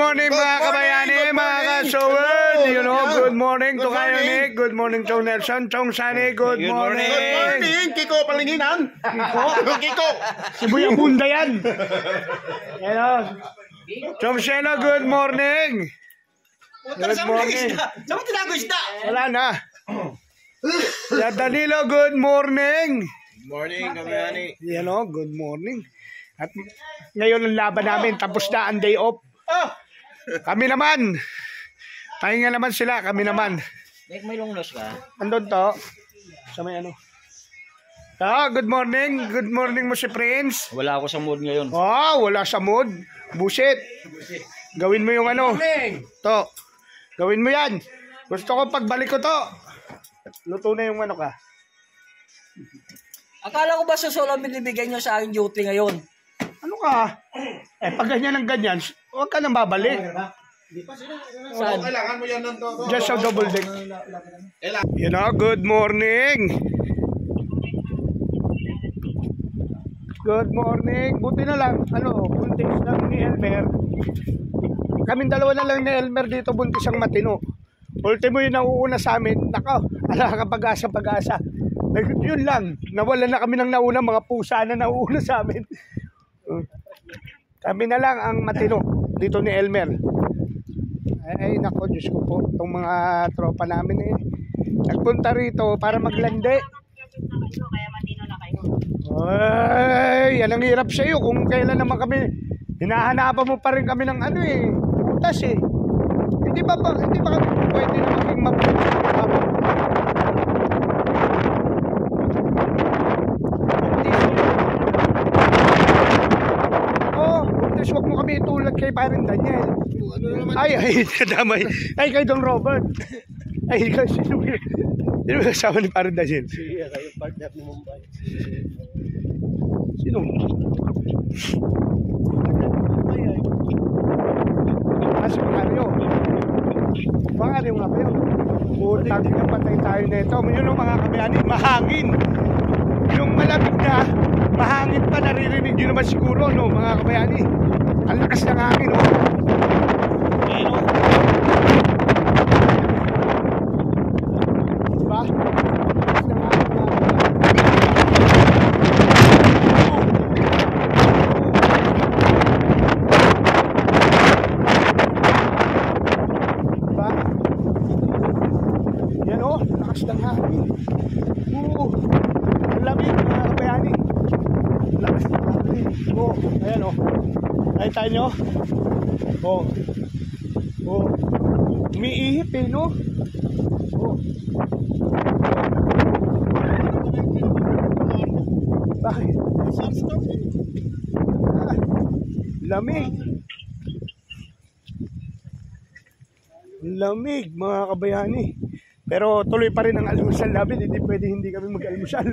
morning mga kabayani, mga ka-soward. You know, good morning to kayo, Nick. Good morning to Nelson, Chong Sani. Good morning. Good morning, Kiko Palinginan. Kiko. Sibuya bunda yan. Hello. Chong Seno, good morning. Good morning. Saan tinago isda? Wala na. Ya Danilo, good morning. Good morning, kabayani. You know, good morning. At ngayon ang laban namin, tapos na ang day off. Kami naman. Pahinga naman sila, kami naman. May longlos ka? Andun to. Sa may ano. Good morning. Good morning mo si Prince. Wala ako sa mood ngayon. Oh, wala sa mood. Busit. Gawin mo yung ano. To. Gawin mo yan. Gusto ko pagbalik ko to. Luto na yung ano ka. Akala ko ba sa solo binibigay nyo sa akin duty ngayon? Ano ka? Pag ganyan ang ganyan, huwag ka nang babalik. Saan? Kailangan mo yan ng toto. Just sa double deck. You know, good morning. Good morning. Buti na lang, buntis lang ni Elmer. Kaming dalawa na lang ni Elmer dito, buntis ang matino. Ultimo yung nauuna sa amin. Nako, ala ka pag-asa. Yun lang, nawala na kami ng nauna, mga pusa na nauuna sa amin. Kami na lang ang matino dito ni Elmer. Ay nako, Diyos ko po, itong mga tropa namin nagpunta rito para maglandi. Kaya matino na kayo. Ay, yan ang hirap sa iyo kung kailan naman kami hinahanapan mo pa rin kami ng utas Hindi ba kami pwede na maging mabuti? Huwag mo kami itulad kay parang Daniel. Ay, damay. Ay, kay Don Robert. Ay, kay sino ba kasama ni parang Daniel? Siya kayo partner ni Mumbai. Sino? Si Mario. Mario nga kayo. Utang na patay tayo nito. Yun ang mga kabayani, mahangin. Yung malamig na, mahangin pa, naririnig yun naman siguro, no, mga kabayani. Ang lakas ng hangin, no? Diba? Lakas ng hangin, diba? Yan, oh, lakas ng hangin. Oo, ang lamig, mga kabayani. Lakas ng hangin. Oo, ayan, oh. Nakita nyo? Oh. Umiihip no? Oh. Bakit? Lamig. Lamig, mga kabayani. Pero tuloy pa rin ang almusal namin. Hindi pwede hindi kami mag-almusal.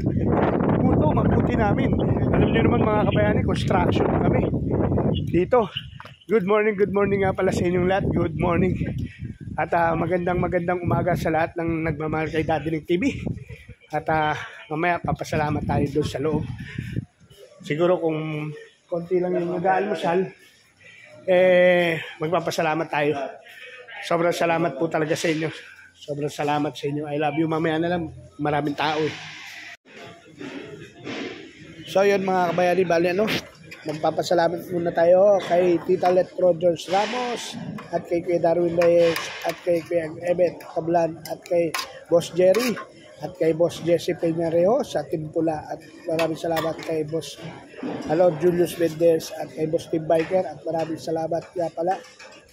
Mabuti namin. Alam niyo naman mga kabayani, construction kami dito. Good morning nga pala sa inyong lahat. Good morning. At magandang umaga sa lahat ng nagmamahal kay Daddy Nick TV. At mamaya papasalamat tayo doon sa loob. Siguro kung konti lang yung mag-aalmusal, magpapasalamat tayo. Sobrang salamat po talaga sa inyo. Sobrang salamat sa inyo. I love you. Mamaya na lang, maraming tao So yun mga kabayani, bali magpapasalamat muna tayo kay Tita Let Rogers Ramos at kay Kuya Darwin Reyes at kay Kuya Ebet Tablan at kay Boss Jerry at kay Boss Jesse Peñareo sa Team Pula at maraming salamat kay Boss Julius Mendes at kay Boss Team Biker at maraming salamat kaya pala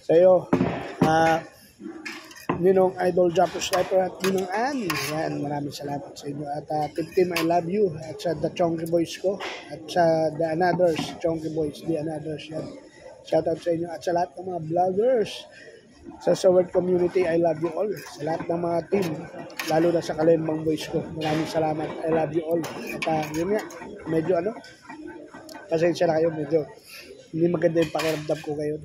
sa iyo Ninong Idol Jumper Sniper at Ninong Ann. Yan, maraming salamat sa inyo. At Team I love you. At sa The Chonky Boys ko. At sa The Anothers, Chonky Boys, The Anothers. Yan. Shoutout sa inyo. At sa lahat ng mga vloggers. Sa Soward Community, I love you all. Sa lahat ng mga team. Lalo na sa Kalembang Boys ko. Maraming salamat. I love you all. At yun nga, medyo pasensya na kayo. Medyo hindi maganda yung pakiramdam ko ngayon.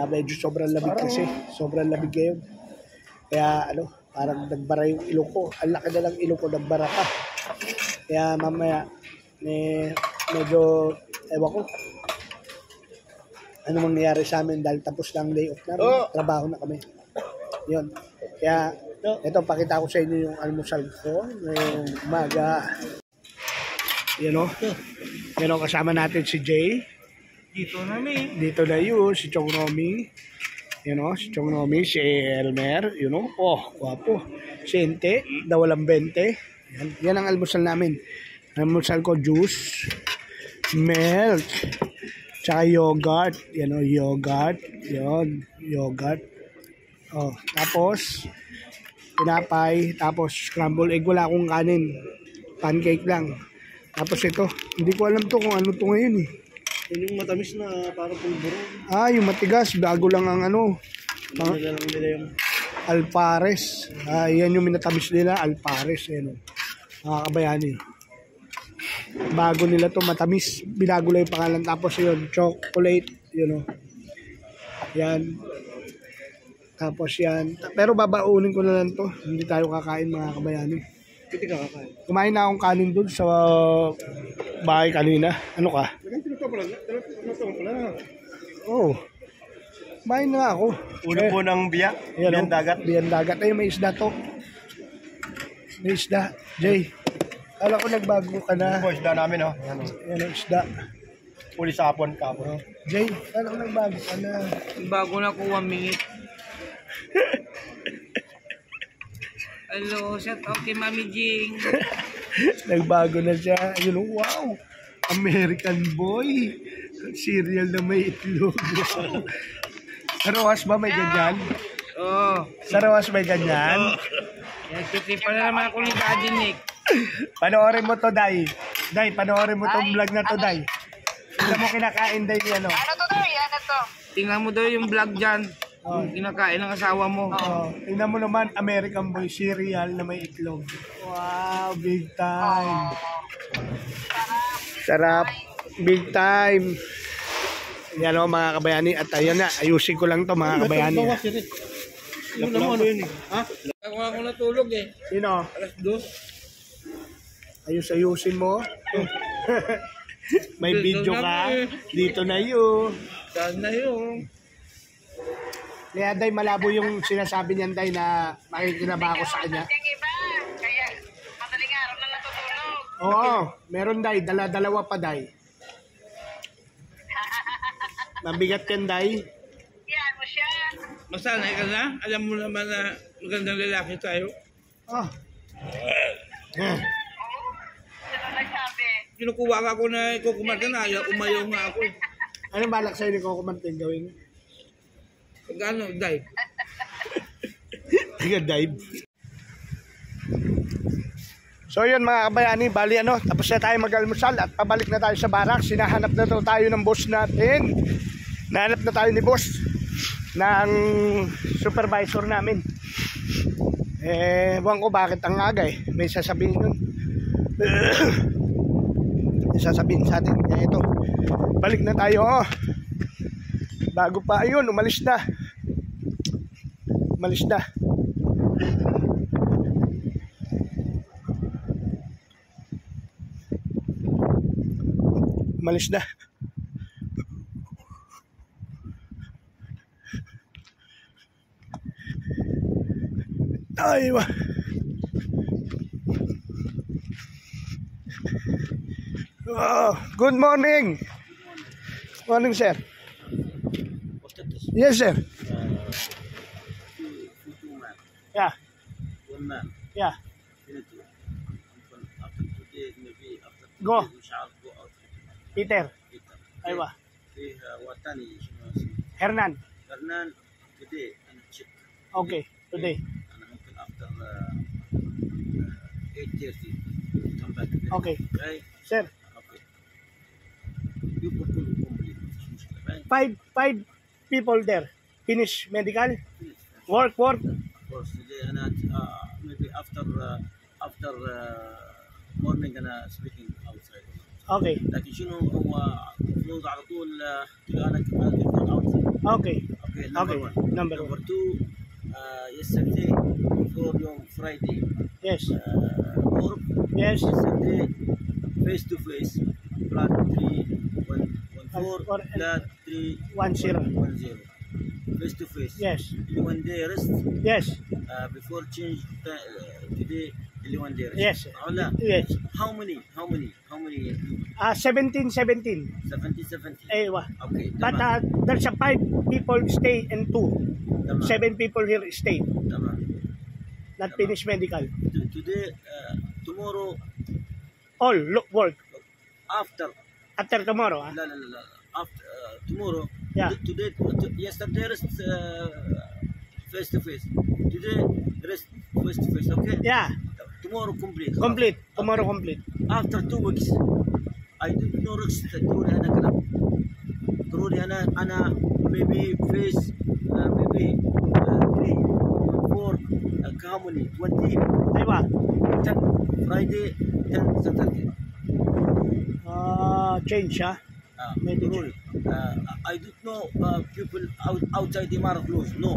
Medyo sobrang lamig kasi. Sobrang lamig ngayon. Kaya parang nagbara yung ilong ko. Ang laki na lang ilong ko, nagbara pa. Kaya mamaya, medyo, ewan ko. ano mangyayari sa amin dahil tapos lang day off namin. Trabaho na kami. Yun. Kaya, ito, pakita ko sa inyo yung almusal ko ngayong umaga. Yan o. Yan o, kasama natin si Jay. Dito na yun, si Chong Romy. Yan o, si Chong Romy, si Elmer. Yun o, guwapo. Si Ente, dawalang 20. Yan ang almusal namin. Almusal ko, juice, milk, tsaka yogurt. Yan o, yogurt. Yan, yogurt. Oh, tapos tinapay, tapos scrambled egg, wala akong kanin. Pancake lang. Tapos ito, hindi ko alam to kung ano to ngayon eh. Yun yung matamis na parang pulburo. Yung matigas, bago lang ang ano. Nila lang nila yung Alpares. Yan yung minatamis nila, Alpares. Yan o. Mga kabayani. Bago nila to matamis. Binago lang yung pangalan. Tapos yun, chocolate. Yun o. Yan. Tapos yan. Pero babaunin ko na lang to. Hindi tayo kakain mga kabayani. piti ka kakain. Kumain na akong kanin dun sa bahay kanina. Ano ka? Tinuto pala. Oo. Kumain na ako. Una po ng biyak. Biyan dagat. Biyan dagat. Ay, may isda to. May isda. Jay. Kala ko nagbago ka na. Ito po isda namin oh. Yan ang isda. Uli sa hapon kapon. Jay, kala ko nagbago ka na. Bago na ko 1 minute. Hello, shout out kay Mami Jing. Nagbago na siya. Yun, wow. American boy. Cereal na may itlog. Sa Rojas ba may ganyan? Oh, Sa Rojas may ganyan? nagtitipan na naman ako ni Daddy Nick. Panoorin mo to, Day. Day, panoorin mo tong vlog na to, Day. Tingnan mo kinakain, Day, ano? Ano to daw? Ano to? Tingnan mo daw yung vlog dyan. Yung kinakain ng asawa mo. Tingnan mo naman, American boy cereal na may itlog. Wow, big time. Sarap. Big time. Yan o mga kabayani. At ayun na, ayusin ko lang to mga kabayani. Ano mo ano yun eh? Ha? Ako natulog eh. Sino? Alas 2. Ayusin mo. May video ka. Dito na yun. Saan na yun? Kaya Day, malabo yung sinasabi niyan Day na makikinaba ako sa kanya. Yung iba. Kaya madaling araw na natutulog. Oo, meron Day. Dala-dalawa pa Day. Mabigat yan Day. Yan mo siya. Masanay ka na? Alam mo naman na magandang lalaki tayo. Oh. Ano nagsabi? Kinukuha ka ako na ikukumanda na. Umayaw nga ako eh. Anong balak sa'yo ni Coco Martin gawin? Pagkano, dive? Dive. So yun mga kabayani, bali ano, tapos na tayo mag-almusal at pabalik na tayo sa barak. Sinahanap na tayo ng boss natin. Nahanap na tayo ni boss ng supervisor namin. Ewan ko bakit ang aga eh. May sasabihin nun. May sasabihin sa atin. Kaya ito, balik na tayo. Bago pa, ayun, umalis na. Umalis na. Umalis na. Ay, good morning. Morning, sir. Yes, sir. Yeah. One man. Yeah. After today, maybe after today, Go. we shall go out. Peter. Later. Aywa. في وطني شنو Hernan. فرنان today أنا check. Okay. Today. أنا ممكن after 8:30 come back. Okay. Right? Sir, Okay. You بكل complete مش مشكلة. Right? five people there. Finish medical. Work. Of course today أنا maybe after morning أنا speaking outside. Okay. لكن شنو هو المفروض على طول تلقى انا كمان تكون outside. Okay. Okay, number Okay. one. Number Number one. two, yesterday before your Friday Yes. work, Yes. yesterday face to face, plan 3, 1 4-3-1-0. Face to face. Yes. 11 day rest. Yes. Before change today 11 day rest. Yes. Wala. Yes. How many? 17. 70. Aywa. Okay. But Tama. there's a 5 people stay and 2. Tama. 7 people here stay. Tama. Not finish medical. Today, tomorrow, All work. after. After tomorrow. La. After tomorrow. Yeah. Today, yesterday rest face to face. Today rest face to face. Okay. Yeah. Tomorrow complete. Complete. Tomorrow complete. After 2 weeks, I did no rest. Truly, ana maybe face maybe 3 or 4. How many? 20. Aywa. 10 Friday, 10 Saturday. Change ha. Maybe Truly. I don't know people outside Imara close. No.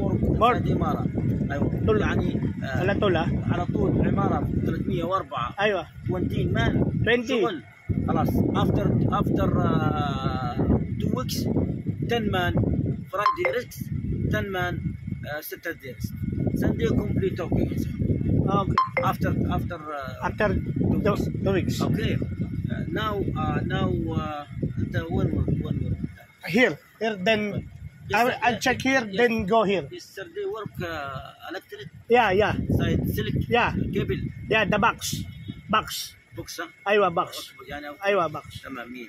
work outside Imara. أيوة. يعني على طول ها. على طول عمارة 304. ايوه 20 man. 20. شغل. خلاص. After 2 weeks 10 man. Friday rest 10 man. Saturday rest. Sunday complete. Okay. Okay. After After 2 weeks. okay. Now the one more. Here then I'll check here then go here. Yesterday work electric Yeah. side select. Yeah. Cable. Yeah, the box. بوكس ايوه box. يعني ايوه box. تمام 100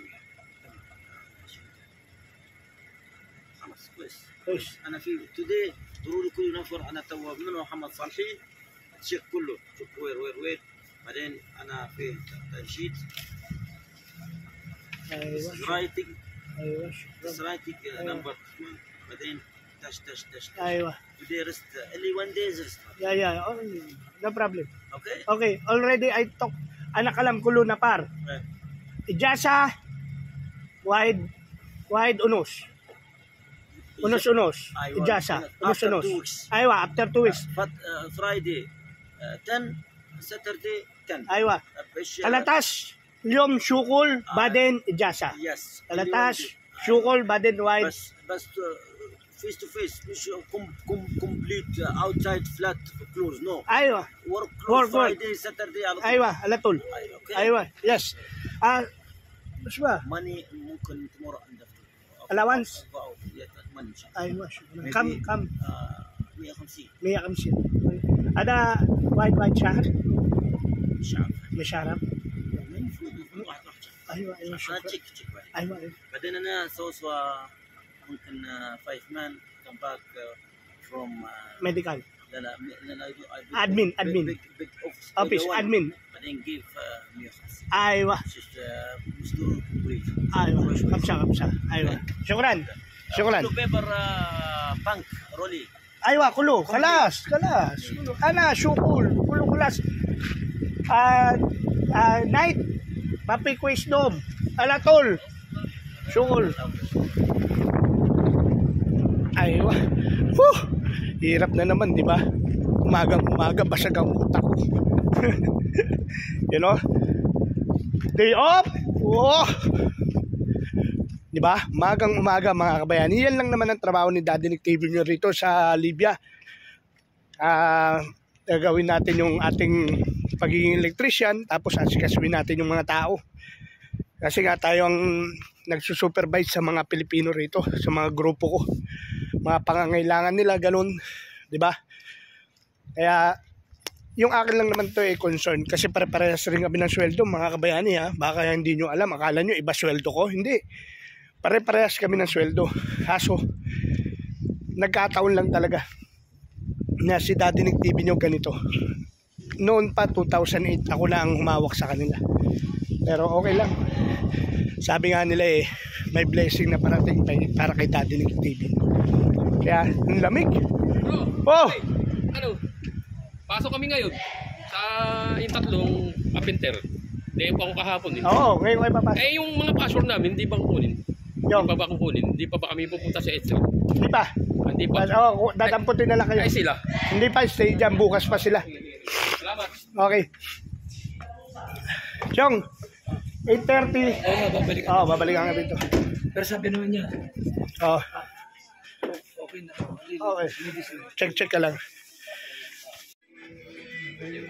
خلاص كويس. انا في تودي ضروري كل نفر انا تو منه محمد صالحين تشيك كله شوف وير بعدين انا في تنشيط ايوه رايتنج ايوه رايتنج نمبر بعدين تش ايوه تودي ريست اللي 1 days ريست. Yeah. No problem. Okay. Okay, already I talk. Anak alam kulo na par. Ijasa wide unos. Unos. Ijasa. Unos. Aywa, after 2 weeks. Friday 10 Saturday 10. Aywa. Kalatas اليوم شغل بعدين إجازة. Yes. كلاtas شغل بعدين wide. بس face to face مش complete outside flat close no. أيوة. work Friday Saturday على طول. أيوة على طول. أيوة yes. مش بقى. money ممكن tomorrow عندك. allowance. money. أيوة شكرا. كم 150. هذا وايد شهر. مش عارف. المفروض واحد. أيوة شكرا. تشيك أيوة. بعدين أنا سوى ممكن 5 man come back from medical. لا admin big office admin بعدين give 150. ايوه مش دور كومبليت. ايوه خمسة ايوه شكرا بيبر بانك رولي. ايوه كله خلاص انا شغل كله خلاص. نايت ما في كويس نوم على طول شغل. Aywa. Hirap na naman, di ba? Umaga basag ang utak ko. You know? Day off. Oh. Di ba? Umaga mga kabayani. Yan lang naman ang trabaho ni Daddy Nick TV nyo rito sa Libya. Gagawin natin yung ating pagiging electrician, tapos asikasuin natin yung mga tao. Kasi nga tayo ang nagsusupervise sa mga Pilipino rito, sa mga grupo ko. Mga pangangailangan nila, ganun. Diba? Kaya, yung akin lang naman to concern. Kasi pare-parehas rin kami ng sweldo, mga kabayani ha. Baka hindi nyo alam, akala nyo iba sweldo ko. Hindi. Pare-parehas kami ng sweldo. Kaso, nagkataon lang talaga na si Daddy Nick TV nyo ganito. Noon pa, 2008, ako na ang humawak sa kanila. Pero okay lang. Sabi nga nila may blessing na parating para kay Daddy Nick TV. Kaya, ang lamig. Oh! Ano? Pasok kami ngayon sa yung tatlong apinter. Hindi pa ako kahapon eh. Oo, ngayon ay papasok. Yung mga password namin, hindi ba kukunin? Yung? Hindi pa ba kukunin? Hindi pa ba kami pupunta sa Excel? Hindi pa. Hindi pa. Oo, dadamputin na lang kayo. Ay sila? Hindi pa, stay dyan. Bukas pa sila. Salamat. Okay. Chong, 8:30. Babalik Oh, babalikan kami dito. Pero sabi naman niya, Oh, okay na. okay. Check ka lang.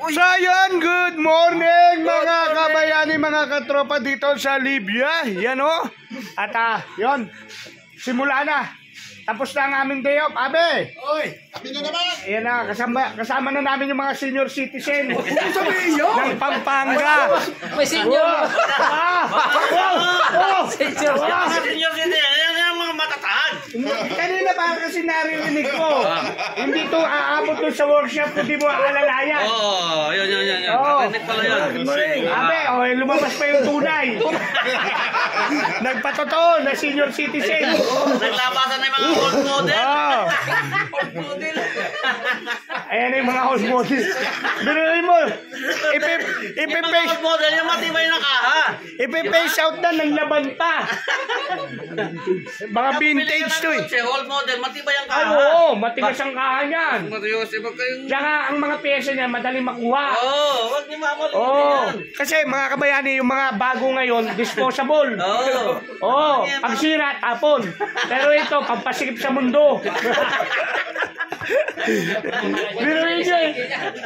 So yun, good morning mga kabayani, mga katropa dito sa Libya. Yan o. At yun, simula na. Tapos na ang aming day off. Abe! Oy, kami na naman. Ayan na, kasama na namin yung mga senior citizen. Ng Pampanga. May senior! Senior citizen, yan ang mga matatag. Kanina pa kasi naririnig ko. Hindi to aabot doon sa workshop, hindi mo aalalayan. Oo, yun. Oo. Narinig pala yun. Abe, lumabas pa yung tunay. Nagpatotoo na senior citizen. Naglabasan na yung mga old model. Oh. Ayan na yung mga house model. Biruin mo. Yung mga old model, yung matibay na kaha. Ipe-face out na ng laban pa. Mga vintage to eh. Si old model, matibay ang Ay, kaha. oo, matigas ang kahan yan. Matiyos, iba kayong... Tsaka ang mga pyesa niya, madaling makuha. Oo, wag niyo mamot. Oo. Kasi mga kabayani, yung mga bago ngayon, disposable. Oo. Oo, pag sira, tapon. Pero ito, pampasikip sa mundo.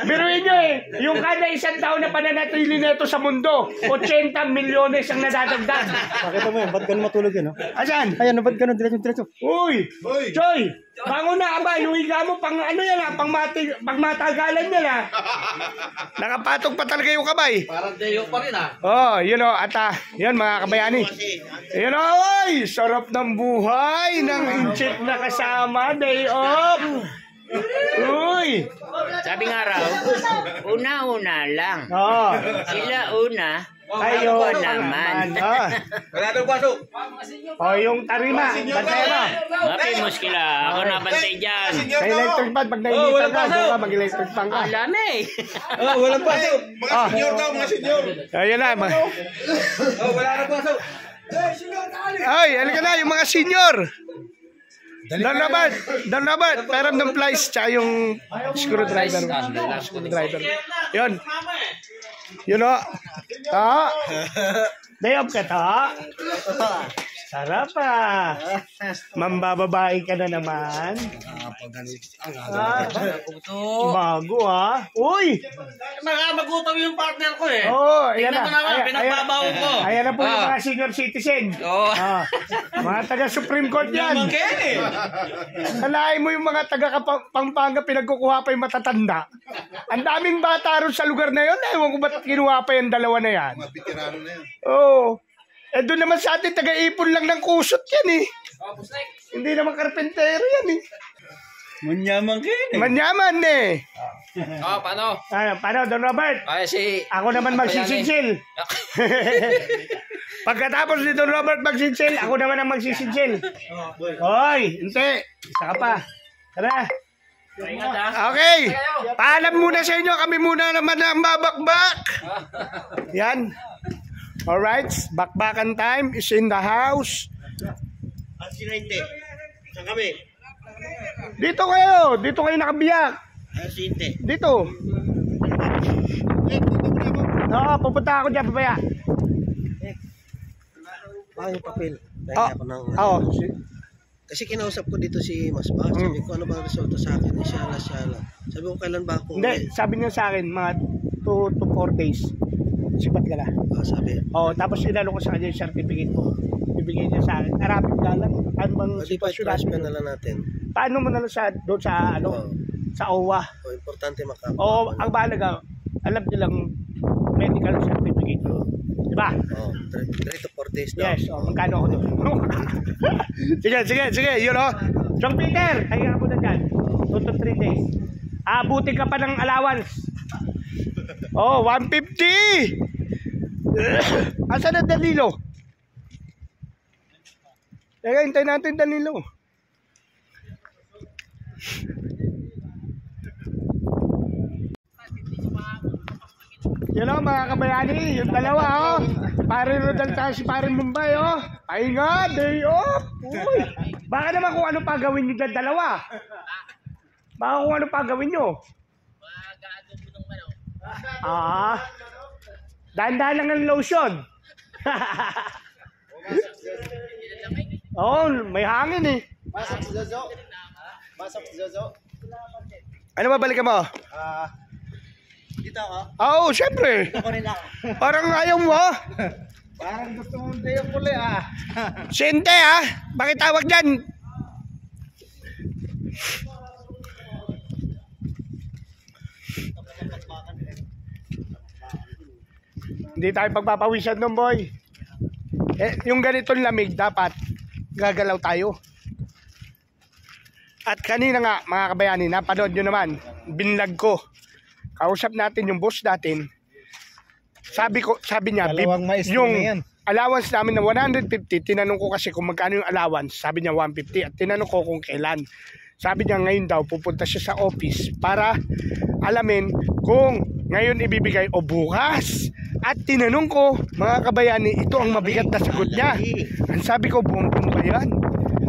Biruin nyo eh. Yung kada isang taon na pananatili na ito sa mundo, 80 milyones ang nadadagdag. Pakita mo yan, ba't ganun matulog yun, no? Asan? Ayan, ba't ganun, diretso. Uy! Choy! Bango na aba, yung higa mo pang ano yan pang matagalan yan Nakapatog pa talaga yung kamay. Parang dayo pa rin Oh, at yun mga kabayani. Yun oy, sarap ng buhay ng inchik na kasama, day off. Uy! Sabi nga raw, una-una lang. Oh, Sila una, kayo ako naman. Wala nang pasok. Oh, yung tarima, bantay mo. Mapimos kila, ako nabantay dyan. Sa electric fan, pag nainitan ka, doon ka mag-electric fan ka. Alam eh. Walang pasok. Mga senior daw, mga senior. Ayun na, Wala nang pasok. ay, halika na, yung mga senior. Down laban, peram ng plies, tsaka yung screwdriver. Screwdriver. Yun. Yun o. Ta. Day off ka ta. Sarap Mambababae ka na naman. Bago Uy! Magutom yung partner ko eh. Oh, ayan na. Tingnan mo naman, pinagbabaw ko. Ayan na po yung mga senior citizen. Oo. Mga taga Supreme Court yan. Okay. Kalahin mo yung mga taga Pampanga pinagkukuha pa yung matatanda. Ang daming bata ron sa lugar na yun. Ewan ko ba't kinuha pa yung dalawa na yan. Mga veterano na yan. Oo. Doon naman sa atin, taga-ipon lang ng kusot yan eh. Hindi naman karpentero yan eh. Manyaman eh. paano? Paano, Don Robert? Ay, Ako naman magsisinsil. Pagkatapos ni Don Robert magsisinsil, ako naman ang magsisinsil. Hoy, hindi. Isa ka pa. Tara. Okay. Paalam muna sa inyo. Kami muna naman ang babakbak. Yan. Alright. Bakbakan time is in the house. At sininte. Saan kami? Dito kayo. Dito kayo nakabiyak. At sininte. Dito. Oo, pupunta ako dyan, papaya. Yung papel. Ako ng... Oo. Kasi kinausap ko dito si Mas Ba. Sabi ko, ano bang resulta sa akin? Siya. Sabi ko, kailan ba ako? Hindi, sabi niya sa akin, mga 2 to 4 days. Sipat ka na. Sabi. Oo, tapos inano ko sa kanya yung certificate ko. Ibigay niya sa akin. Arapit ka lang. Ano bang sitwasyon transfer natin? na lang natin. Paano mo na lang doon sa sa OWA? Importante makapag. Oo, ang mahalaga, alam nilang medical certificate ko. Diba? 3 to 4 days daw. Yes, magkano ako doon? Sige, yun John Peter, kaya ako na dyan. 2 to 3 days. Abutin ka pa ng allowance. 150! Asan ang Danilo? Teka, hintayin natin Danilo. Yun mga kabayani, yung dalawa Pare Rodal tayo si Pare Mumbai Pahinga, day off. Uy, baka naman kung ano pa gawin nyo dalawa. Baka kung ano pa gawin nyo. Dahan-dahan lang ang lotion. Oo, may hangin eh. Masok si Zozo. Ano ba balikan mo? Dito ako. Oo, syempre. Ako rin ako. Parang ayaw mo ah. Parang gusto mong tayo puli ah. Sente ah. Bakit tawag dyan? Hindi tayo pagpapawisan nun, boy. Eh, yung ganitong lamig, dapat gagalaw tayo. At kanina nga, mga kabayani, napanood nyo naman, binlag ko. Kausap natin yung boss natin. Sabi niya, yung allowance namin na 150, tinanong ko kasi kung magkano yung allowance. Sabi niya 150 at tinanong ko kung kailan. Sabi niya ngayon daw pupunta siya sa office para alamin kung ngayon ibibigay o bukas. At tinanong ko, mga kabayani, ito ang mabigat na sagot niya. Ang sabi ko, buong ba yan?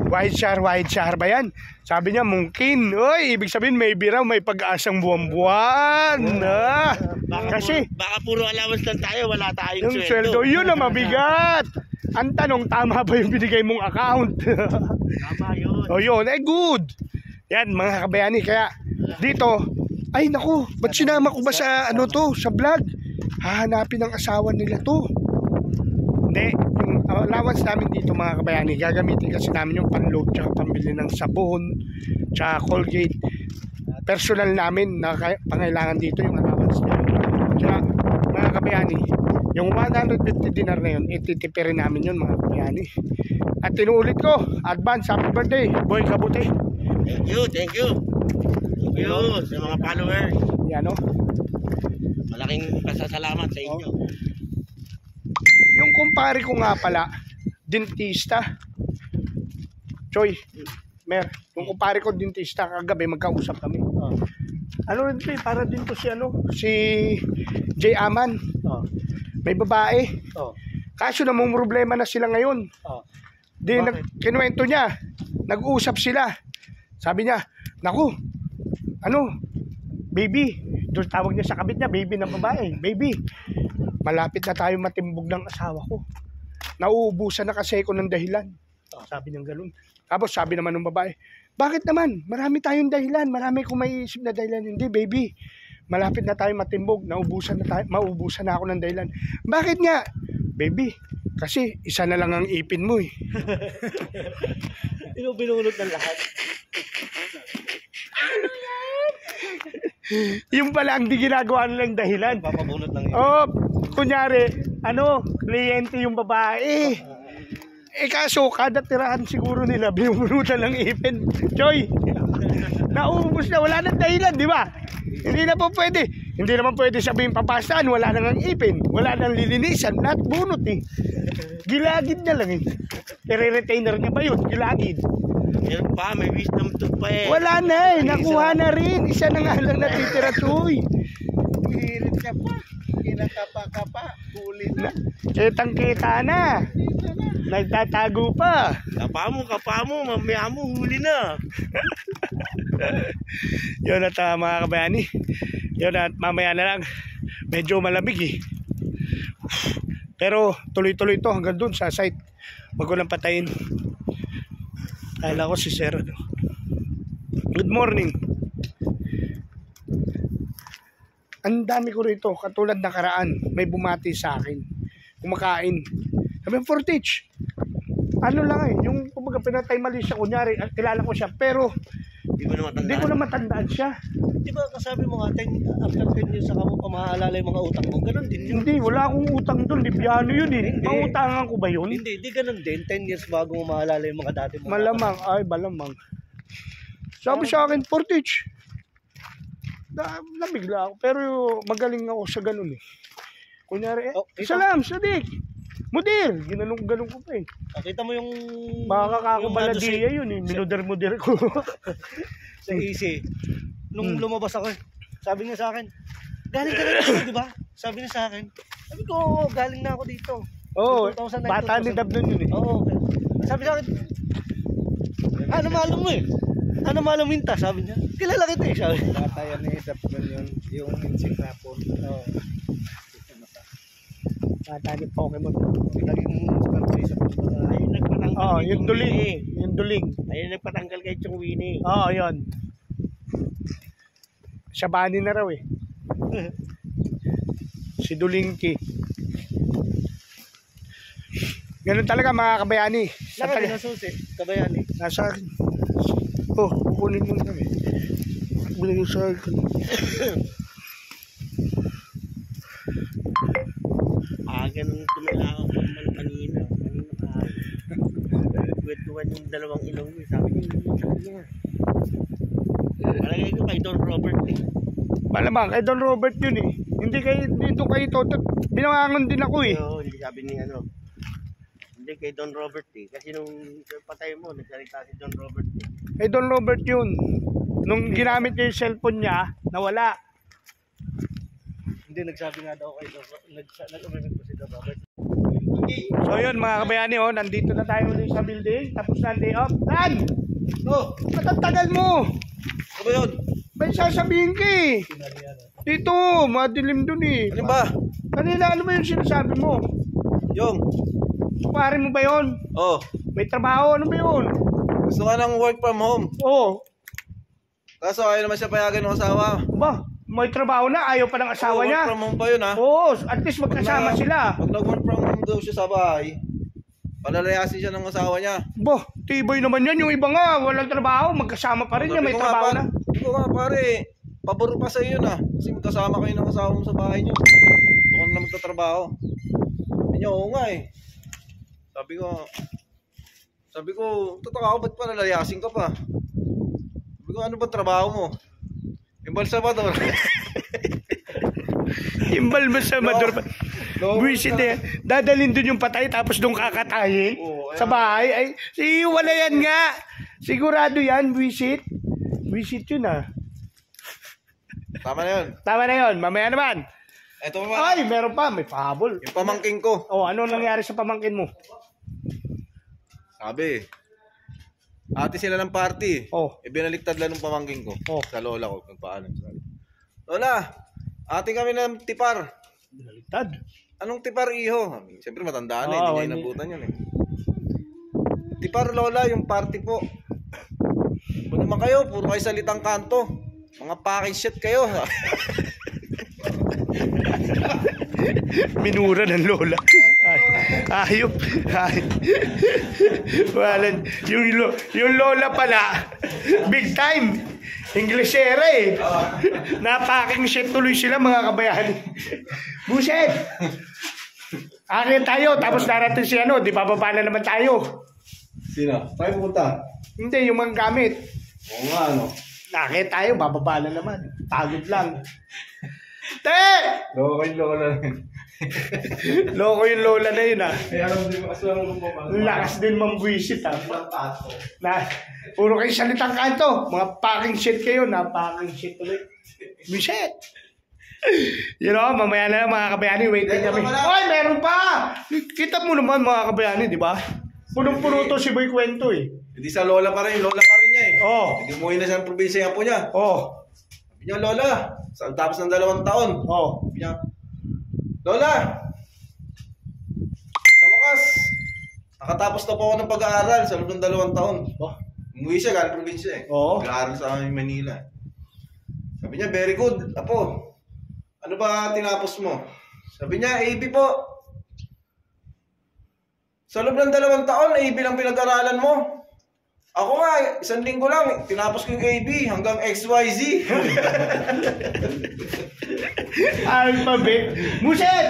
White shower ba yan? Sabi niya, mungkin. Oy, ibig sabihin may biraw, may pag-asang buwan-buwan. Kasi Baka puro allowance lang tayo, wala tayong yung sweldo, yun ang mabigat. Ang tanong, tama ba yung binigay mong account? Tama yun. O yun, good. Yan, mga kabayani, kaya dito, ay naku, ba't sinama ko ba sa ano to, sa vlog? Hahanapin ng asawa nila to. Hindi, yung allowance namin dito mga kabayani, gagamitin kasi namin yung panload tsaka pambili ng sabon tsaka Colgate. Personal namin na pangailangan dito yung allowance nila. Kaya mga kabayani, yung 150 dinar na yun, ititipirin namin yun mga kabayani. At tinuulit ko, advance happy birthday, Boy Kabuti. Thank you. Thank you sa mga followers. Yan o. Malaking pasasalamat sa inyo. Yung kumpare ko nga pala, dentista. Choy, Mer, yung kumpare ko dentista, kagabi magkausap kami. Ano rin to eh, para din to si si Jay Aman. May babae. Kaso namang problema na sila ngayon. Di kinuwento niya, nag-uusap sila. Sabi niya, naku, baby, doon tawag niya sa kabit niya, baby ng babae, baby, malapit na tayo matimbog ng asawa ko. Nauubusan na kasi ako ng dahilan. Sabi niya gano'n. Tapos sabi naman ng babae, bakit naman? Marami tayong dahilan, marami kong maiisip na dahilan. Hindi, baby, malapit na tayo matimbog, mauubusan na ako ng dahilan. Bakit nga? Baby, kasi isa na lang ang ipin mo eh. Binunot ng lahat. Yung pala ang di ginagawa nilang dahilan. Papabunot lang yun. Oh, kunyari, kliyente yung babae. Kaso, kada tirahan siguro nila, binubunutan ng ipin. Choy, nauubos na, wala nang dahilan, di ba? Hindi na po pwede. Hindi naman pwede sabihin papastaan, wala nang ipin, wala nang lilinisan, lahat bunot eh. Gilagid na lang eh. I-retainer niya ba yun? Gilagid. Yan pa, may wisdom tooth pa eh. Wala na eh, nakuha na rin. Isa na nga lang natitira Choy. Hirit ka pa. Kinakapa-kapa. Huli na. Kitang-kita na. Nagtatago pa. Kapa mo, mamaya mo, huli na. Yun at mga kabayani. Yun at mamaya na lang. Medyo malamig eh. Pero tuloy-tuloy to hanggang dun sa site. Wag ko lang patayin. Kala ko si Sir. Good morning. Ang dami ko rito. Katulad na karaan. May bumati sa akin. Kumakain. Sabi ng Fortich. Ano lang eh. Yung kumbaga pinatay mali siya. Kunyari, kilala ko siya. Pero hindi ko na matandaan siya. Di ba kasabi mo nga, after 10 years saka mo pa maaalala yung mga utang mo? Ganon din yun. Hindi, wala akong utang doon. Libyano yun eh. Pangutangan ko ba yun? Hindi ganon din. 10 years bago mo maalala yung mga dati mo. Malamang, ay malamang. Sabi sa akin, Fortich, nabigla ako. Pero magaling ako sa ganun eh. Kunyari, salam, Sadik, Mudir, ganun ko pa eh. Nakita mo yung... Baka kakubaladiya yun eh. Minuder ko. Sa easy. Nung lumabas ako, sabi niya sa akin, galing ka na dito, di ba? Sabi niya sa akin. Sabi ko, galing na ako dito. Oo, bata ni Dab nun yun eh. Oo. Sabi sa akin, ano malong mo eh? Ano malong minta? Sabi niya, kilala kita eh. Sabi. Bata yan eh, Dab nun yun. Yung insing rapon. Oo. Bata ni Pokemon. Naging supervisor sa pagbabae. Ayun nagpatanggal. Oh, kay yung Chong duling. Winnie. Yung duling. Ayun nagpatanggal kay Chong Winnie. Oo, yun. Shabani na raw eh. Si Dulingki. Ganun talaga mga kabayani. Sa Laki taga- ng susi. Kabayani. Nasa akin. Oh, kukunin mo na eh. Kukunin mo sa akin. Ganun tumila ako man kanina. Kanina pa. Kwentuhan yung dalawang ilong mo. Sabi niya. Palagay ko kay Don Robert eh. Malamang, kay Don Robert yun eh. Hindi kay, dito kay Toto. Binawangon din ako eh. Oo, hindi sabi ni ano. Hindi kay Don Robert eh. Kasi nung patay mo, nagsalita si Don Robert eh. Kay Don Robert yun. Nung ginamit niya yung cellphone niya, nawala. Hindi, nagsabi nga daw kay Don Robert. Nag-umimik po si Don Robert. So yun mga kabayani, oh, nandito na tayo ulit sa building. Tapos na ang day off. Dan! Oh, Ba't ang tagal mo? ano ba yun? Ba't sasabihin ka eh? Dito, madilim dun eh. Ano ba? Kanina, ano ba yung sinasabi mo? Yung? Pare mo ba yun? Oh, May trabaho, ano ba yun? gusto nga ng work from home. Oo. Kaso ayaw naman siya payagan ng asawa. Ba, may trabaho na, ayaw pa ng asawa Work niya. from home pa yun ha. Oo, at least magkasama sila. Pag nag-work from home daw siya sa bahay, palalayasin siya ng asawa niya. Bah, tibay naman yan. Yung iba nga, walang trabaho, magkasama pa rin niya, may trabaho na. Sabi ko nga pare, pabor pa sa iyo na. Kasi magkasama kayo ng asawa mo sa bahay niyo. Doon na magtatrabaho. Sabi niya, oo nga eh. Sabi ko, totoo ako, ba't palalayasin ka pa? Sabi ko, ano ba trabaho mo? Imbal sa Salvador. Imbal mo sa Maduro. Buwisit eh. Dadalhin dun yung patay tapos dun kakatayin sa bahay. Ay, wala yan nga. Sigurado yan, buwisit. Buwisit yun ah. Tama na yun. Tama na yun, mamaya naman. Ito pa. Ay, meron pa, may pahabol. Yung pamangking ko. Oh, ano nangyari sa pamangkin mo? Sabi, ate sila ng party. Oh. Binaliktad lang ng pamangking ko. Oh. Sa lola ko. Kung paano. Lola, ate kami ng tipar. Binaliktad. Anong tipar, iho? Siyempre matandaan eh. Oh, Hindi niya inabutan yun eh. Tipar, lola, yung party po. Ano naman kayo? Puro kayo salitang kanto. Mga package shit kayo. Minura ng lola. Ay, ayop. Ay. Wala. Yung lola pala, big time. Inglesera eh. Napaking shit tuloy sila mga kabayani. Buset. Akin tayo, tapos darating si ano, di bababa na naman tayo. Sino? Tayo pupunta? Hindi, yung mga gamit. Oo nga, ano? Akin tayo, bababa na naman. Pagod lang. Te! Loko yung lola rin. Loko yung lola na yun ah. Kaya alam din mo, aswang lumabas. Lakas din mambuisit ah. Na, puro kayo salitang kanto. Mga packing shit kayo. Packing shit ulit. Buset! You know, mamaya na lang mga kabayani. Waiting kami. Ay, meron pa! Kita mo naman mga kabayani, di ba? Punong-puno to si Boy Kwento eh. Hindi sa lola pa rin. Lola pa rin niya eh. Oh. Hindi umuwi na siya ng probinsya po niya. Oh. Sabi niya, lola, tapos ng 2 taon. Oh. Sabi niya, lola, sa wakas, nakatapos na po ako ng pag-aaral sa loob ng 2 taon. Oh. Umuwi siya, galing probinsya eh. Oo. Nag-aaral sa Manila. Sabi niya, very good. Apo, ano ba tinapos mo? Sabi niya, AB po. Sa loob ng 2 taon, AB lang pinag-aralan mo. Ako nga, 1 linggo lang, tinapos ko yung AB hanggang XYZ. Alphabet. Muset!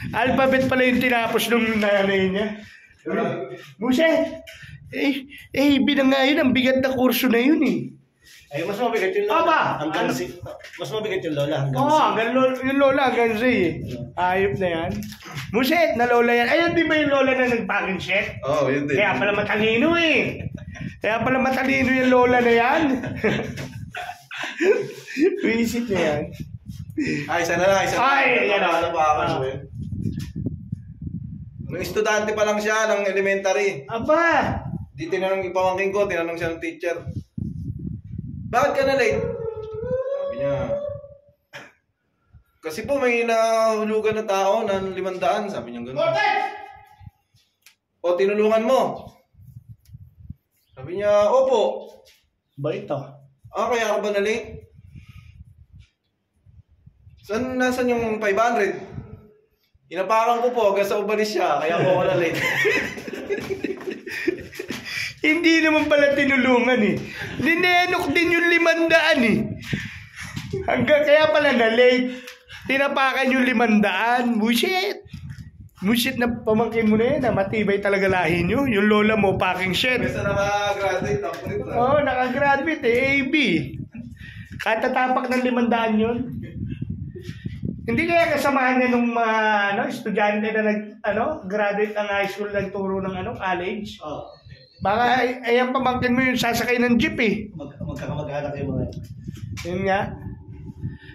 Alphabet pala yung tinapos nung nanay niya. Muset! Bilang nga yun, ang bigat na kurso na yun eh. Ay, mas mabigat yung Aba! Mas mabigat yung lola. Oo, yung lola hanggang Z eh. Ayop na yan. Muset, na lola yan. Ayun di ba yung lola na nag-packing shit? Oo, yun din. Kaya pala matalino eh. Kaya pala matalino yung lola na yan. Visit na yan. Ay, isa na lang. Ay, yan na. Ano pa ako yun? Nung estudyante pa lang siya ng elementary. Aba! Di tinanong yung pamangking ko, tinanong siya ng teacher. Bakit ka na late? Sabi niya, Kasi po may nahulugan na tao na 500, sabi niya gano'n. O, tinulungan mo. Sabi niya, opo. Ba ito? Kaya ka ba na-late? Nasaan yung 500? Inapakan ko po hanggang sa umalis siya, kaya ako na-late. Hindi naman pala tinulungan eh. Ninenok din yung 500 eh. Hanggang kaya pala na-late. Tinapakan yung 500. Bullshit na pamangkin mo na yan. Matibay talaga lahi nyo. Yung lola mo, packing shit. Basta naka-graduate ako rito. Oo, naka-graduate eh. AB. Katatapak ng 500 yun. Hindi kaya kasamahan niya nung estudyante na graduate ng high school, nagturo ng college? Oo. Baka ayan pamangkin mo yung sasakay ng jeep eh. Magkakamag-anak kayo mga. Yun nga.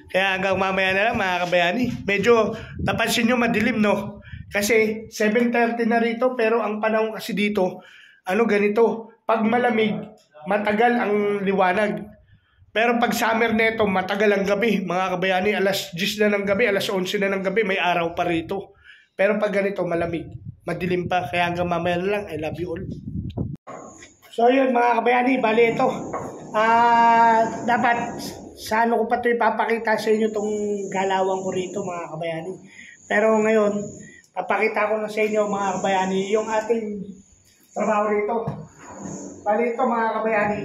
Kaya hanggang mamaya na lang mga kabayani. Medyo napansin nyo madilim no. Kasi 7:30 na rito pero ang panahon kasi dito ganito. Pag malamig, matagal ang liwanag. Pero pag summer neto, matagal ang gabi. Mga kabayani, alas 10 na ng gabi, alas 11 na ng gabi, may araw pa rito. Pero pag ganito, malamig. Madilim pa. Kaya hanggang mamaya na lang. I love you all. So yun mga kabayani, bali ito. Dapat sa ko pa ito ipapakita sa inyo itong galawan ko rito mga kabayani. Pero ngayon, papakita ko na sa inyo mga kabayani yung ating trabaho rito. Bali ito mga kabayani.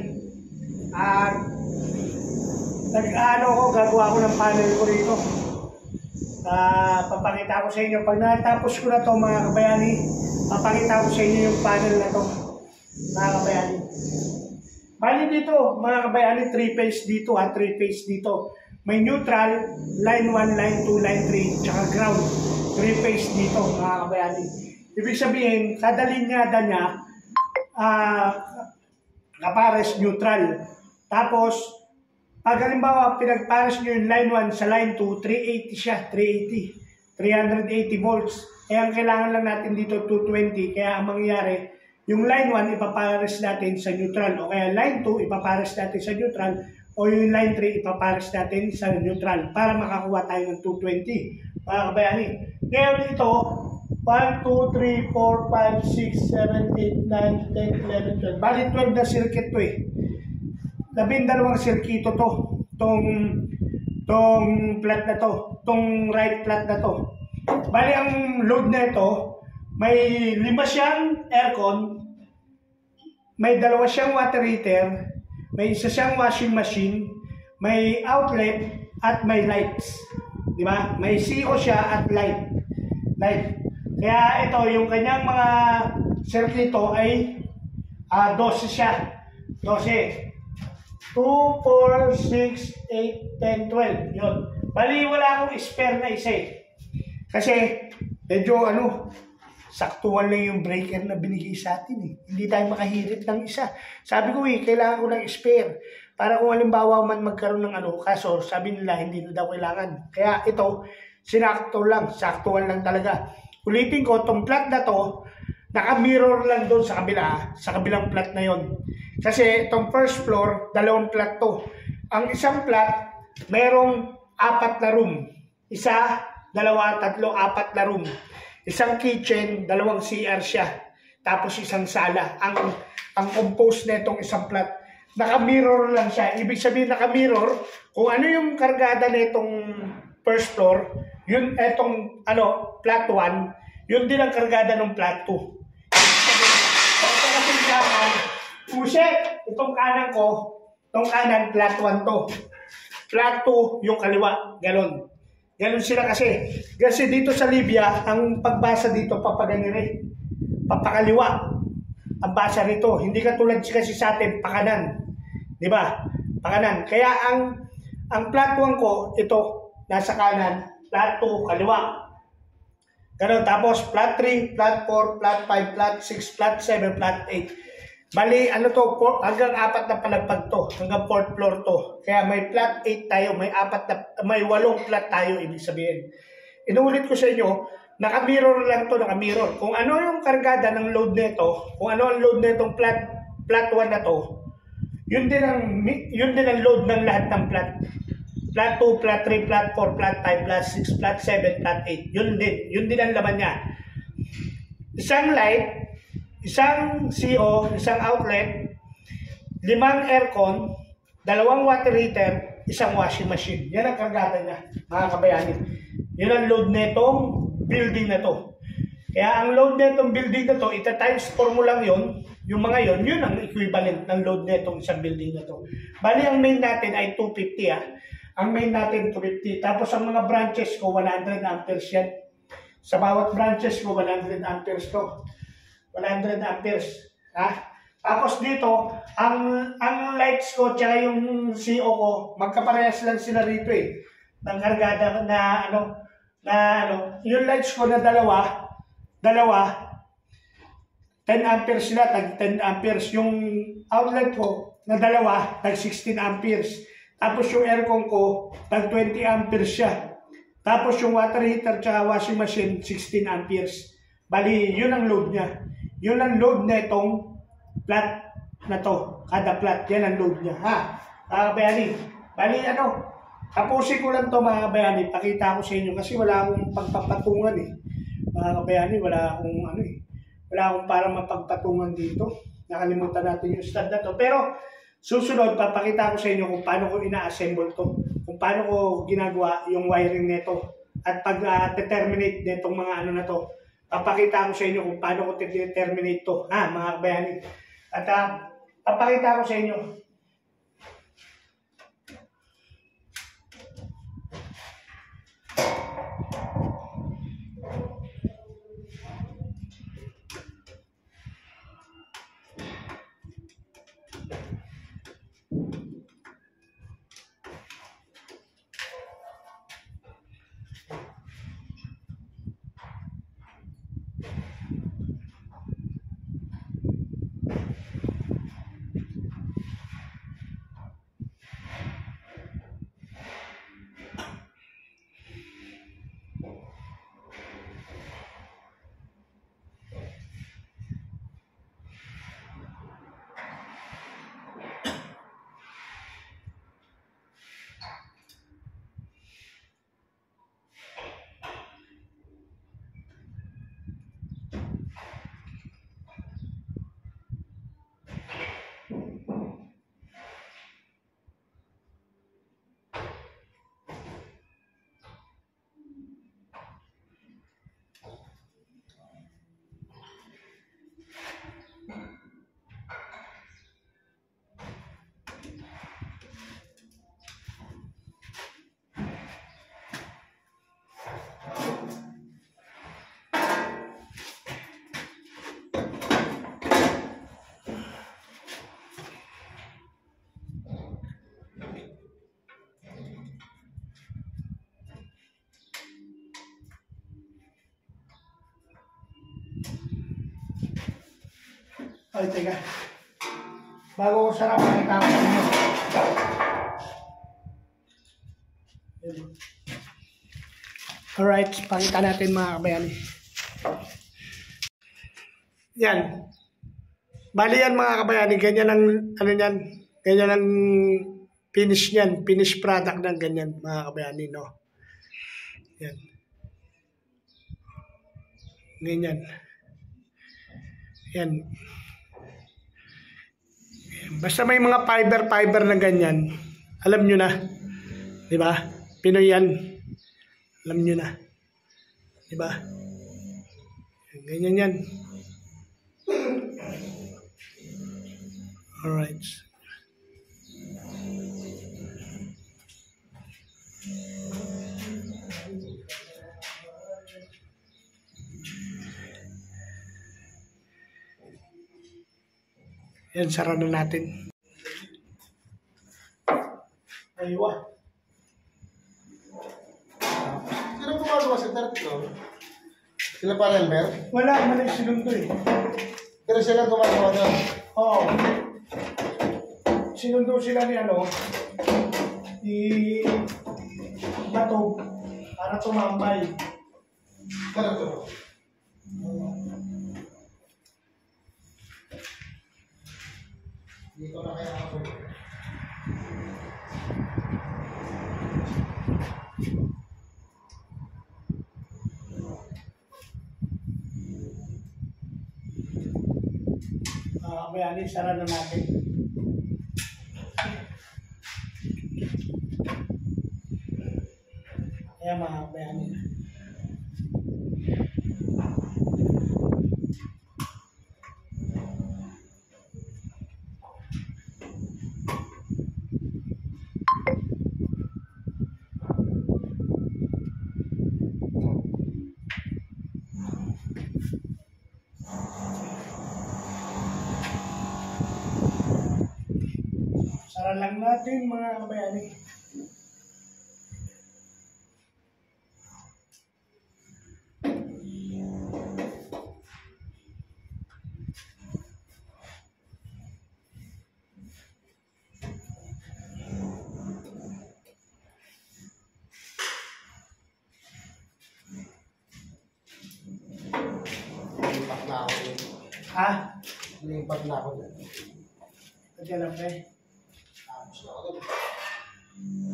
Gagawa ko ng panel ko rito. Papakita ko sa inyo. Pag natapos ko na ito mga kabayani, papakita ko sa inyo yung panel na ito. Mga kabayani. Bali dito, mga kabayani, 3-phase dito 3-phase dito. May neutral, line 1, line 2, line 3, tsaka ground. 3-phase dito, mga kabayani. Ibig sabihin, kada linyada niya, kapares neutral. Tapos, pag halimbawa, pinagpares nyo yung line 1 sa line 2, 380 siya, 380 volts. Kaya ang kailangan lang natin dito, 220. Kaya ang mangyayari, yung line 1 ipapares natin sa neutral o kaya line 2 ipapares natin sa neutral o yung line 3 ipapares natin sa neutral para makakuha tayo ng 220. Mga kabayani. Ngayon ito, 1, 2, 3, 4, 5, 6, 7, 8, 9, 10, 11, 12. Bali 12 na circuit to eh. 12 sirkito to. Tong plat na to. Tong right plat na to. Bali ang load na ito, may 5 siyang aircon, may 2 siyang water heater, may 1 siyang washing machine, may outlet at may lights. Di ba? May CO siya at light. Kaya ito, yung kanyang mga sirkito ay 12 siya. 12. 2, 4, 6, 8, 10, 12. Yun. Bali, wala akong spare na isa eh. Kasi, medyo saktuhan lang yung breaker na binigay sa atin eh. Hindi tayo makahirit ng isa. Sabi ko kailangan ko ng spare. Para kung halimbawa man magkaroon ng kaso sabi nila hindi na daw kailangan. Kaya ito, saktuhan lang talaga. Ulitin ko, itong plat na to, naka-mirror lang doon sa kabilang plat na yon. Kasi itong first floor, 2 plat to. Ang isang plat, mayroong 4 na room. 1, 2, 3, 4 na room. Isang kitchen, 2 CR siya. Tapos isang sala. Ang compose na itong isang plat, naka-mirror lang siya. Ibig sabihin naka-mirror, kung ano yung kargada na itong first floor, yun itong plat 1, yun din ang kargada ng plat 2. Ito kasi kanan, itong kanan ko, itong kanan, plat 1 to. Plat 2, yung kaliwa, ganon. Ganon sila kasi. Kasi dito sa Libya, ang pagbasa dito, papaganire. Papakaliwa. Ang basa rito. Hindi katulad kasi sa atin, pakanan. Di ba? Pakanan. Kaya ang plat 1 ko, ito, nasa kanan. Plat 2, kaliwa. Ganon. Tapos, plat 3, plat 4, plat 5, plat 6, plat 7, plat 8. Bali, hanggang 4 na palagpag to, hanggang 4th floor to. Kaya may plat 8 tayo, may 8 plat tayo, ibig sabihin. Inuulit ko sa inyo, naka-mirror lang to, naka-mirror. Kung ano yung kargada ng load nito, kung ano ang load nitong plat 1 na to, yun din ang load ng lahat ng plat. Plat 2, plat 3, plat 4, plat 5, plat 6, plat 7, plat 8. Yun din ang laman niya. Isang light, isang CO, isang outlet, 5 aircon, 2 water heater, isang washing machine. Yan ang kargada niya, mga kabayani. Yun ang load netong building na to. Kaya ang load netong building na to, ita-times 4 mo lang yun. Yung mga yun ang equivalent ng load netong isang building na to. Bali, ang main natin ay 250 Ang main natin 250. Tapos ang mga branches ko 100 amperes yan. Sa bawat branches ko 100 amperes to. 100 amperes. Ha? Tapos dito, ang lights ko tsaka yung CO ko, magkaparehas lang sila rito eh. Ng kargada na yung lights ko na dalawa 10 amperes sila, tag 10 amperes. Yung outlet ko na dalawa, tag 16 amperes. Tapos yung aircon ko, tag 20 amperes siya. Tapos yung water heater tsaka washing machine, 16 amperes. Bali, yun ang load niya. Yun ang load na itong plat na to. Kada plat, yan ang load niya. Ha? Bayani. Bali, tapusin ko lang to mga bayani. Pakita ko sa inyo kasi wala akong pagpapatungan eh. Mga bayani, wala akong para mapagpatungan dito. Nakalimutan natin yung stand na to. Pero, susunod, papakita ko sa inyo kung paano ko ina-assemble to. Kung paano ko ginagawa yung wiring nito. At pag-determinate netong mga na to, papakita ko sa inyo kung paano ko determinate to. Ha, mga kabayani. At papakita ko sa inyo. Ay, teka. Bago ko sarap, pakita ko sa inyo. Alright, pakita natin mga kabayani. Yan. Bali yan mga kabayani, ganyan ang, ganyan ang finish niyan, finish product ng ganyan mga kabayani, no? Yan. Ganyan. Yan. Basta may mga fiber na ganyan, alam nyo na. Diba? Pinoy yan. Alam nyo na. Diba? Ganyan yan. Alright. Yan, sara na natin. Aywa. Sino gumagawa sa third floor? Sila pa Elmer? Wala, mali sinundo eh. Pero sila gumagawa doon? Oo. Sinundo sila ni Bato para tumambay. Ano to? Dito na kaya ako. kabayani, sara na natin. Ayan mga kabayani. Sara lang natin mga kabayani. Lipat na ako dun. Ha? Lipat na ako dun. Kaya lang eh. Tapos na ako dun.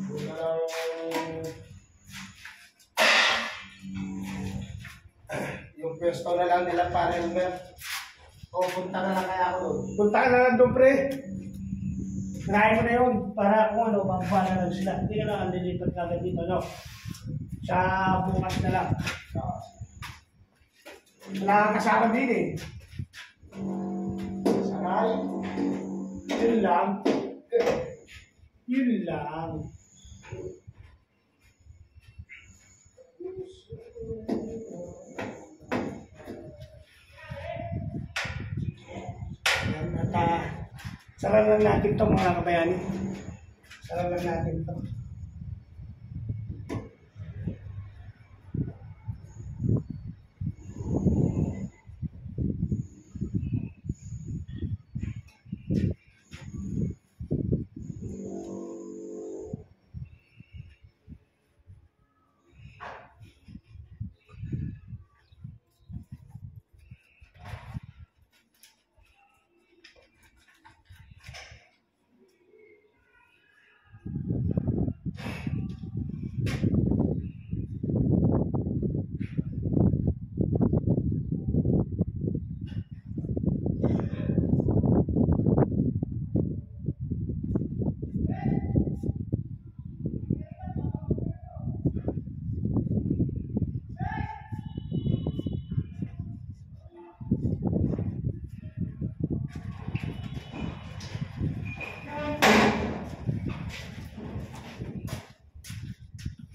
Doon na lang... Yung pwesto na lang nila para yung o punta na lang kaya ako doon. Punta ka na lang doon, pre. Try mo na yun para kung ano, mabuha na lang sila. Hindi ka lang ang lilipat ka dito, no? Sa bukas na lang. Wala kang kasama din eh. Saray. Yun lang. Yun lang. Yan, at sara lang natin ito mga kabayani. Sara lang natin ito.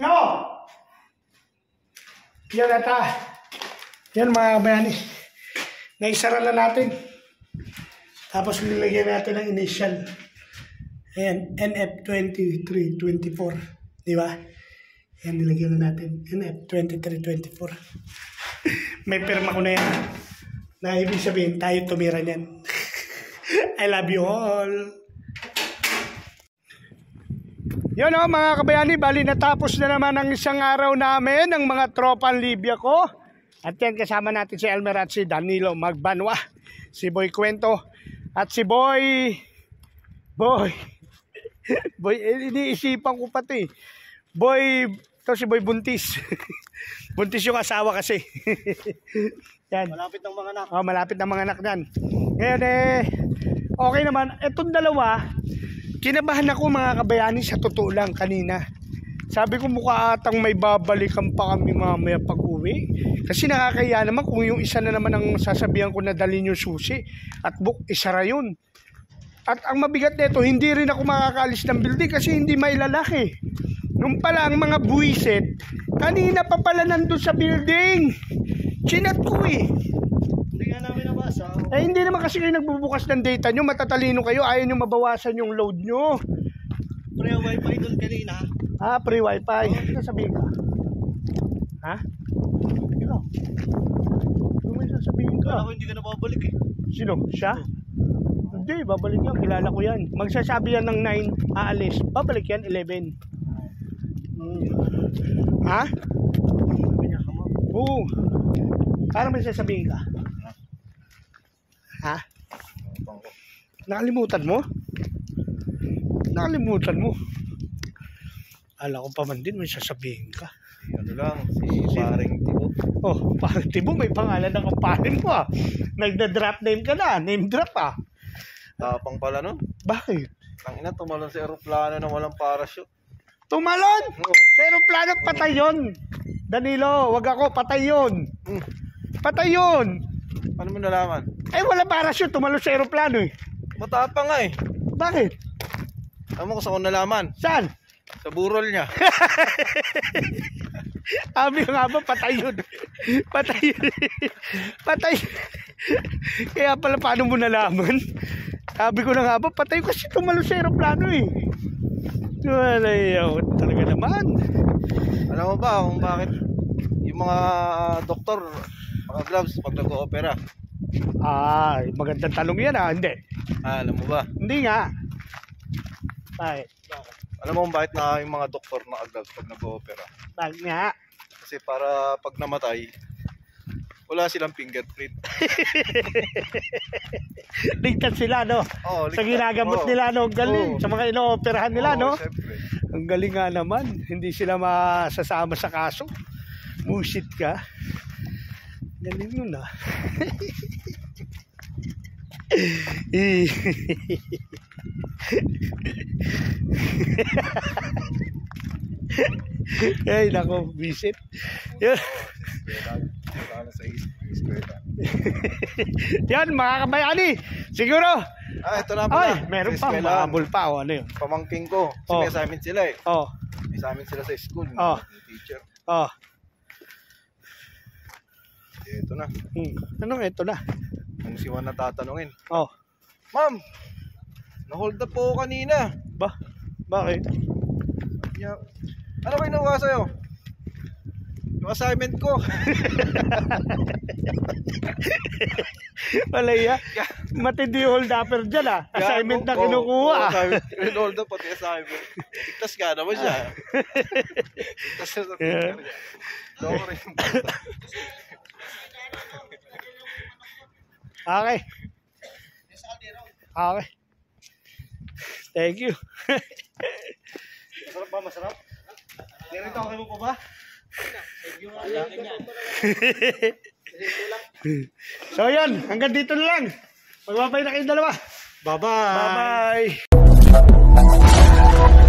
No! Yan ata. Yan mga kabayani. Naisara na natin. Tapos nilagyan natin ang initial. Ayan, NF2324. Di ba? Ayan, nilagyan na natin. NF2324. May pirma ko na yan. Na ibig sabihin, tayo tumira niyan. I love you all. Yun o mga kabayani, bali natapos na naman ang isang araw namin ng mga tropang Libya ko. At yan kasama natin si Elmer at si Danilo Magbanwa, si Boy Kwento at si Boy iniisipan ko pati. Ito si Boy Buntis. Buntis yung asawa kasi. Yan. Malapit ng mga anak. Oh, malapit ng mga anak yan. Ngayon okay naman. Itong dalawa, kinabahan ako mga kabayani sa totoo lang kanina. Sabi ko mukha atang may babalikan pa kami mamaya pag uwi. Kasi nakakaya naman kung yung isa na naman ang sasabihan ko na dalhin yung susi at isara yun. At ang mabigat nito, hindi rin ako makakaalis ng building kasi hindi may lalaki. Nung pala ang mga buwisit, kanina pa pala nandun sa building. Chinat ko eh. Hindi nga namin nabasa. Hindi naman kasi kayo nagbubukas ng data nyo, matatalino kayo, ayaw nyo mabawasan yung load nyo. Pre-wifi doon kanina. Free wifi. Ano sabihin ka? Ha? Ikaw? Ano may sasabihin ka? Kala ko hindi ka na babalik eh. Sino? Siya? Hindi, babalik yan. Kilala ko yan. Magsasabi yan ng 9, aalis. Babalik yan, 11. Ha? Oo. Parang may sasabihin ka. Ha? Nakalimutan mo? Nakalimutan mo? Ala ko pa man din may sasabihin ka. Ano lang, si Paring Tibo. Oh, Paring Tibo, may pangalan ng kaparin mo ah. Nagda-drop name ka na, name drop ah. Tapang pala nun. Bakit? Ang ina, tumalon sa aeroplano na walang parachute. Tumalon! Oo. Sa aeroplano, patay yun. Danilo, wag ako, patay yun. Patay yun. Paano mo nalaman? Eh, wala parachute, tumalon sa aeroplano eh. Matapang nga eh. Bakit? Alam mo kung saan ko nalaman? Saan? Sa burol niya. Sabi ko nga ba, patay yun. Patay yun. Patay. Kaya pala, paano mo nalaman? Sabi ko na nga ba, patay kasi tumalon sa aeroplano eh. Wala yaw, talaga naman. Alam mo ba kung bakit yung mga doktor, mga gloves pag nag-oopera? Magandang tanong yan hindi. Alam mo ba? Hindi nga. Bakit? Alam mo kung bakit na yung mga doktor naka-gloves pag nag-oopera? Bakit nga? Kasi para pag namatay, wala silang fingerprint. Ligtas sila, no? Oo, Sa ginagamot nila, no? Galing. Oo. Sa mga ino-operahan nila, no? Siyempre. Ang galing nga naman. Hindi sila masasama sa kaso. Bullshit ka. Galing yun, ah. Ay, nako, visit. Yan. Yan, mga kabayani. Siguro. Ito na pala. Ay, meron pa. Mahabol pa. O, ano yun? Pamangking ko. Kasi Oh. may assignment sila eh. Oh. May assignment sila sa school. Oh. Yung teacher. Oh. Ito na. Anong ito na? Kung si Juan natatanungin. Oh. Ma'am, na-hold up po ako kanina. Ba? Bakit? Yeah. Ano ba ginawa sa'yo? Yung assignment ko. Malaya. Matindi hold upper dyan, ah. Assignment na kinukuha. Hold up pati assignment. Ligtas ka naman siya. Ligtas siya sa teacher niya. Loko rin yung bata. Okay. Okay. Thank you. Masarap ba? Masarap? Ganito ako mo pa ba? So yan, hanggang dito na lang. Magbabay na kayong dalawa. Bye-bye. Bye-bye.